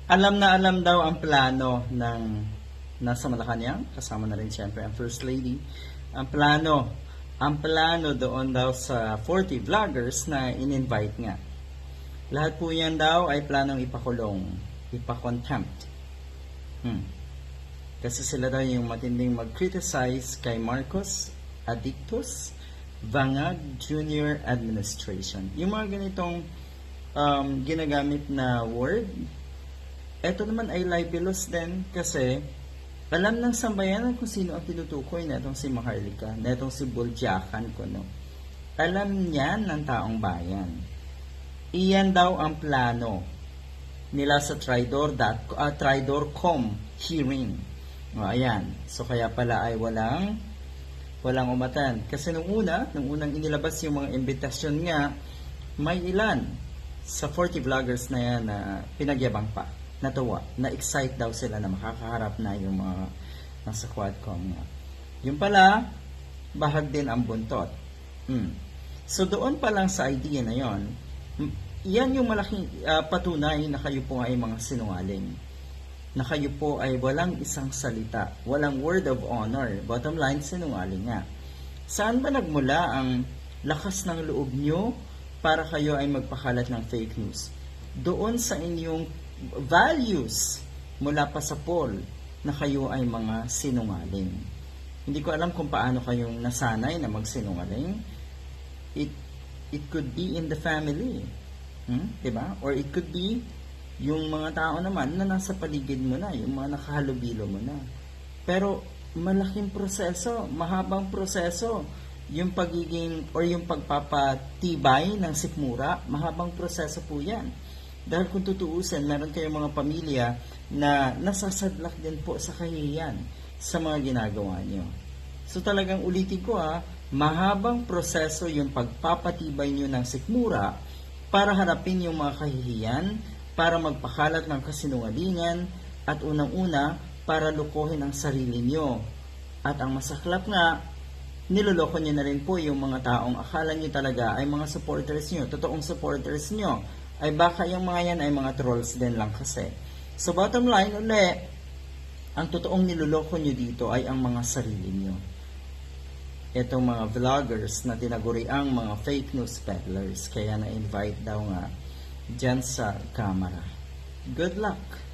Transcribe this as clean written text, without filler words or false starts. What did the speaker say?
Alam na alam daw ang plano ng nasa Malacanang, kasama na rin siyempre ang First Lady. Ang plano doon daw sa 40 vloggers na in-invite nga. Lahat po yan daw ay planong ipakulong, ipakontempt. Kasi sila daw yung matinding mag-criticize kay Marcos Adictus Vangag Jr. Administration. Yung mga ganitong ginagamit na word, eto naman ay libelous din kasi alam ng sambayanan kung sino ang tinutukoy na itong si Maharlika, na itong si Buljakan ko, no? Alam niyan ng taong bayan. Iyan daw ang plano nila sa Tridor.com hearing. Ayan. So kaya pala ay walang umatan. Kasi nung unang inilabas yung mga imbitasyon nga, may ilan sa 40 vloggers na yan na pinagyabang pa. Natuwa, na-excite daw sila na makakaharap na yung mga nasa Quadcom nga. Yung pala, bahag din ang buntot. So doon pa lang sa idea na yon, yan yung malaking patunay na kayo po ay mga sinungaling. Na kayo po ay walang isang salita, walang word of honor. Bottom line, sinungaling nga. Saan ba nagmula ang lakas ng loob nyo para kayo ay magpakalat ng fake news? Doon sa inyong values mula pa sa poll na kayo ay mga sinungaling. Hindi ko alam kung paano kayong nasanay na magsinungaling. It could be in the family. Diba? Or it could be yung mga tao naman na nasa paligid mo na, yung mga nakahalubilo mo na. Pero malaking proseso, mahabang proseso. Yung pagiging or yung pagpapatibay ng sikmura, mahabang proseso po yan. Dahil kung tutuusin, meron kayong mga pamilya na nasasadlak din po sa kahihiyan sa mga ginagawa nyo. So talagang ulitin ko mahabang proseso yung pagpapatibay nyo ng sikmura para harapin yung mga kahihiyan, para magpakalat ng kasinungalingan, at unang-una, para lukohin ang sarili nyo. At ang masaklap nga, niloloko nyo na rin po yung mga taong akala nyo talaga ay mga supporters nyo, totoong supporters nyo, ay baka yung mga yan ay mga trolls din lang kasi. So bottom line, ang totoong niloloko nyo dito ay ang mga sarili nyo. Itong mga vloggers na tinaguri ang mga fake news peddlers, kaya na-invite daw nga dyan sa camera. Good luck!